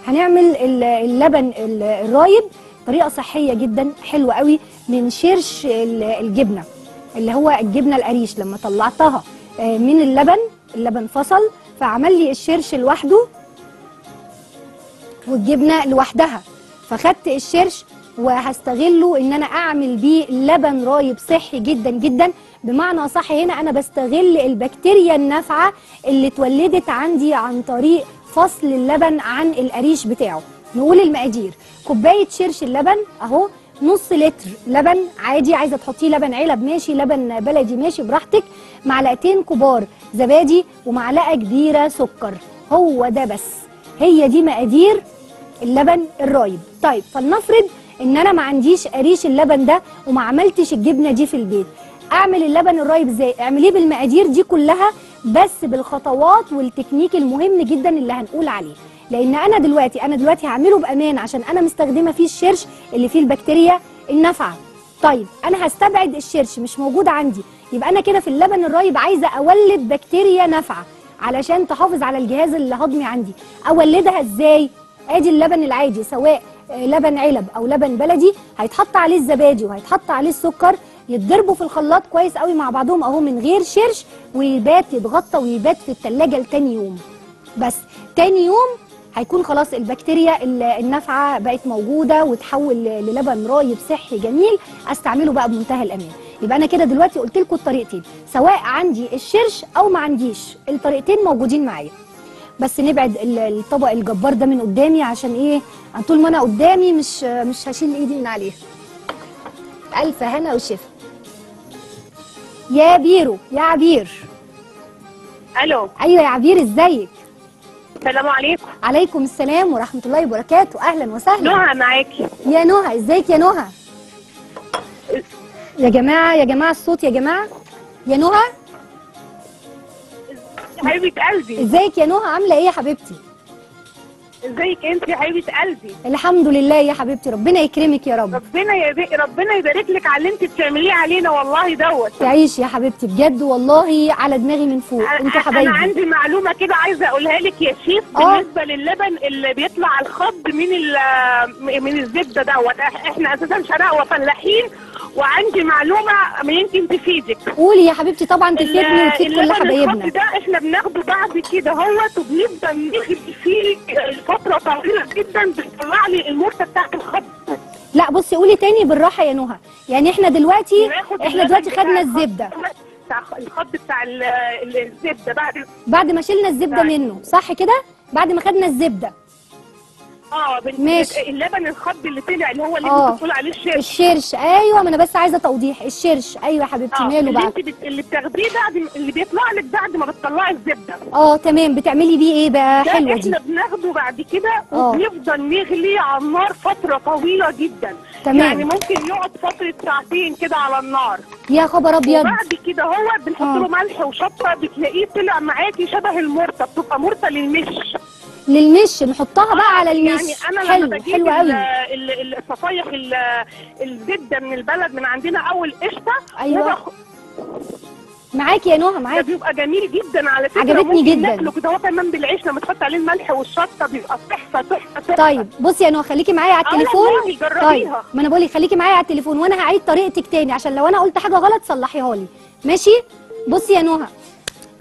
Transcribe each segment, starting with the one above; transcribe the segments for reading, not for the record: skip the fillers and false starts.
هنعمل اللبن الرايب طريقه صحيه جدا حلوه قوي من شرش الجبنه، اللي هو الجبنه القريش. لما طلعتها من اللبن فصل، فعمل لي الشرش لوحده والجبنه لوحدها، فخدت الشرش وهستغله ان انا اعمل بيه لبن رايب صحي جدا جدا. بمعنى صح، هنا انا بستغل البكتيريا النافعه اللي اتولدت عندي عن طريق فصل اللبن عن القريش بتاعه. نقول المقادير: كوبايه شرش اللبن اهو، نص لتر لبن عادي، عايزه تحطيه لبن علب ماشي، لبن بلدي ماشي براحتك، معلقتين كبار زبادي ومعلقه كبيره سكر. هو ده بس، هي دي مقادير اللبن الرايب. طيب فلنفرض ان انا ما عنديش قريش اللبن ده وما عملتش الجبنه دي في البيت، اعمل اللبن الرايب ازاي؟ اعمليه بالمقادير دي كلها بس بالخطوات والتكنيك المهم جدا اللي هنقول عليه. لان انا دلوقتي هعمله بامان عشان انا مستخدمه فيه الشرش اللي فيه البكتيريا النافعه. طيب انا هستبعد الشرش، مش موجود عندي، يبقى انا كده في اللبن الرايب عايزه اولد بكتيريا نافعه علشان تحافظ على الجهاز الهضمي عندي. اولدها ازاي؟ ادي اللبن العادي سواء لبن علب او لبن بلدي، هيتحط عليه الزبادي وهيتحط عليه السكر، يتضربوا في الخلاط كويس قوي مع بعضهم اهو من غير شرش، ويبات يتغطى ويبات في التلاجة لتاني يوم. بس تاني يوم هيكون خلاص البكتيريا النافعه بقت موجوده وتحول للبن رايب صحي جميل، استعمله بقى بمنتهى الامان. يبقى انا كده دلوقتي قلت لكم الطريقتين، سواء عندي الشرش او ما عنديش، الطريقتين موجودين معايا. بس نبعد الطبق الجبار ده من قدامي، عشان ايه؟ طول ما انا قدامي مش هشيل ايدي من عليه. الف هنا وشفا. يا بيرو، يا عبير. الو. ايوه يا عبير، ازيك؟ السلام عليكم. عليكم السلام ورحمه الله وبركاته، اهلا وسهلا. نهى معاكي. يا نهى، ازيك يا نهى؟ يا جماعه الصوت يا جماعه. يا نهى حبيبه قلبي، ازيك يا نهى؟ عامله ايه يا حبيبتي؟ ازيك انت يا حبيبه قلبي؟ الحمد لله يا حبيبتي، ربنا يكرمك يا رب. ربنا يبارك لك على اللي انت بتعمليه علينا، والله دوت. تعيش يا حبيبتي بجد، والله على دماغي من فوق، انتوا حبايبي. انا عندي معلومه كده عايزه اقولها لك يا شيف، بالنسبه للبن اللي بيطلع الخض من الزبده دوت. احنا اساسا شراء وفلاحين، وعندي معلومه يمكن تفيدك. قولي يا حبيبتي، طبعا تفيدني وتفيد كل حبايبنا. الخض ده احنا بناخده بعد كده هوت، وبنفضل نغلي فيه فتره طويله جدا، بتطلع لي المرته بتاعت الخض. لا بصي، قولي تاني بالراحه يا نهى. يعني احنا دلوقتي خدنا الزبده، الخض بتاع الزبده بعد ما شلنا الزبده منه، صح كده؟ بعد ما خدنا الزبده ماشي. اللبن الخض اللي طلع اللي هو اللي بتقول عليه الشرش. ايوه، ما انا بس عايزه توضيح. الشرش، ايوه يا حبيبتي. ماله بقى؟ اللي بتاخديه بعد اللي بيطلع لك بعد ما بتطلعي الزبده. تمام. بتعملي بيه ايه بقى؟ حلوه دي. احنا بناخده بعد كده وبنفضل نغلي على النار فتره طويله جدا. تمام. يعني ممكن يقعد فتره ساعتين كده على النار. يا خبر ابيض. وبعد كده هو بنحط له ملح وشطه، بتلاقيه طلع معاكي شبه المرته، بتبقى مرته للمش. نحطها بقى على المش. يعني انا لما بجيب الصفايح الزبده من البلد من عندنا اول قشطه. ايوه معاكي يا نهى، معاكي. بيبقى جميل جدا على فكره، عجبتني جدا. ناكله كده هو كمان بالعيش لما تحط عليه الملح والشطه، بيبقى تحفه تحفه. طيب بصي يا نهى، خليكي معايا على التليفون. طيب ما انا بقول لك خليكي معايا على التليفون، وانا هعيد طريقتك تاني عشان لو انا قلت حاجه غلط صلحيها لي، ماشي؟ بصي يا نهى،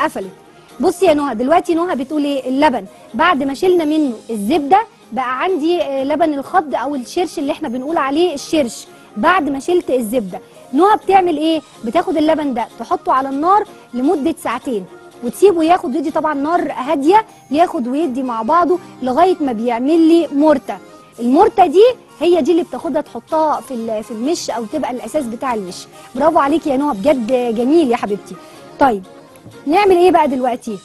قفلت. بصي يا نهى، دلوقتي نهى بتقول ايه؟ اللبن بعد ما شلنا منه الزبده بقى عندي لبن الخض او الشرش اللي احنا بنقول عليه الشرش. بعد ما شلت الزبده، نهى بتعمل ايه؟ بتاخد اللبن ده تحطه على النار لمده ساعتين، وتسيبه ياخد ويدي، طبعا نار هاديه، ياخد ويدي مع بعضه لغايه ما بيعمل لي مرته. المرته دي هي دي اللي بتاخدها تحطها في المش، او تبقى الاساس بتاع المش. برافو عليكي يا نهى، بجد جميل يا حبيبتي. طيب نعمل ايه بقى دلوقتي؟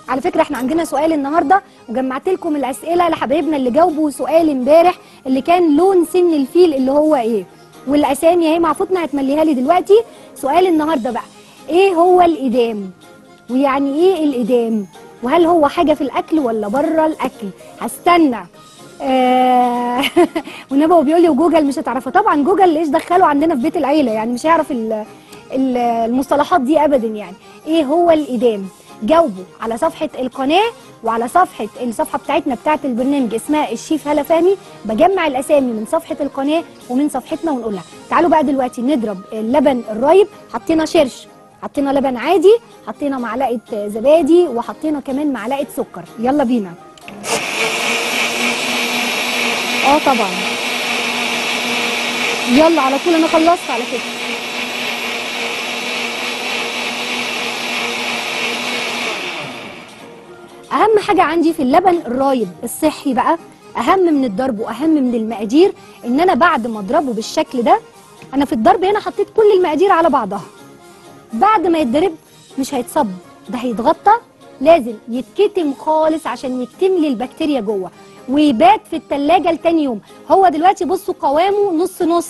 على فكره احنا عندنا سؤال النهارده، وجمعت لكم الاسئله لحبايبنا اللي جاوبوا سؤال امبارح اللي كان لون سن الفيل اللي هو ايه، والاسامي اهي مع فاطمه هتمليها لي دلوقتي. سؤال النهارده بقى، ايه هو الادام؟ ويعني ايه الادام؟ وهل هو حاجه في الاكل ولا بره الاكل؟ هستنى. والنبي هو بيقول لي وجوجل مش هتعرفها. طبعا جوجل ايش دخله عندنا في بيت العيله، يعني مش هيعرف المصطلحات دي ابدا. يعني ايه هو الادام؟ جاوبوا على صفحه القناه وعلى الصفحه بتاعتنا بتاعت البرنامج اسمها الشيف هالة فهمي. بجمع الاسامي من صفحه القناه ومن صفحتنا ونقولها. تعالوا بقى دلوقتي نضرب اللبن الرايب. حطينا شرش، حطينا لبن عادي، حطينا معلقه زبادي، وحطينا كمان معلقه سكر. يلا بينا. طبعا يلا على طول، انا خلصت على فكره. اهم حاجه عندي في اللبن الرايب الصحي بقى، اهم من الضرب واهم من المقادير، ان انا بعد ما اضربه بالشكل ده، انا في الضرب هنا حطيت كل المقادير على بعضها. بعد ما يتضرب مش هيتصب، ده هيتغطى، لازم يتكتم خالص عشان يكتم لي البكتيريا جوه، ويبات في التلاجة لتاني يوم. هو دلوقتي بصوا قوامه نص نص،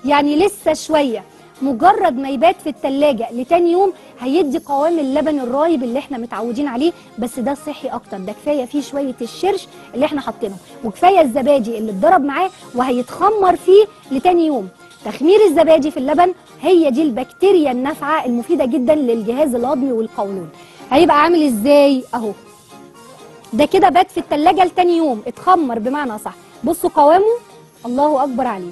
يعني لسه شويه. مجرد ما يبات في التلاجة لتاني يوم هيدي قوام اللبن الرايب اللي احنا متعودين عليه، بس ده صحي اكتر. ده كفايه فيه شويه الشرش اللي احنا حاطينه، وكفايه الزبادي اللي اتضرب معاه وهيتخمر فيه لتاني يوم. تخمير الزبادي في اللبن هي دي البكتيريا النافعه المفيده جدا للجهاز الهضمي والقولون. هيبقى عامل ازاي؟ اهو ده كده بات في التلاجة لتاني يوم، اتخمر بمعنى صح. بصوا قوامه، الله اكبر عليه.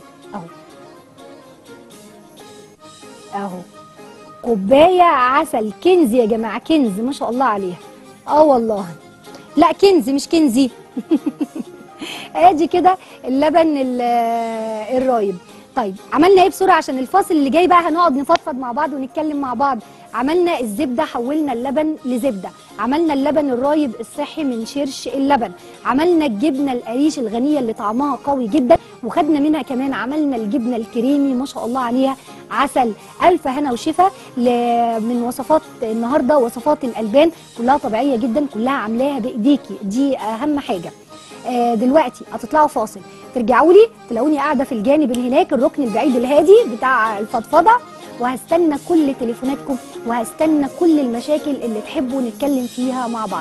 اهو كوبايه عسل كنز يا جماعه، كنز ما شاء الله عليها. والله لا كنز مش كنزي. ادي كده اللبن الرايب. طيب عملنا ايه بسرعه عشان الفاصل اللي جاي بقى هنقعد نفضفض مع بعض ونتكلم مع بعض. عملنا الزبده، حولنا اللبن لزبده. عملنا اللبن الرايب الصحي من شرش اللبن. عملنا الجبنه القريش الغنيه اللي طعمها قوي جدا، وخدنا منها كمان عملنا الجبنه الكريمي ما شاء الله عليها عسل. الف هنا وشفا. من وصفات النهارده وصفات الالبان كلها طبيعيه جدا، كلها عاملاها بايديكي، دي اهم حاجه. دلوقتي هتطلعوا فاصل، ترجعوا لي تلاقوني قاعده في الجانب اللي هناك، الركن البعيد الهادي بتاع الفضفضه، وهستنى كل تليفوناتكم وهستنى كل المشاكل اللي تحبوا نتكلم فيها مع بعض.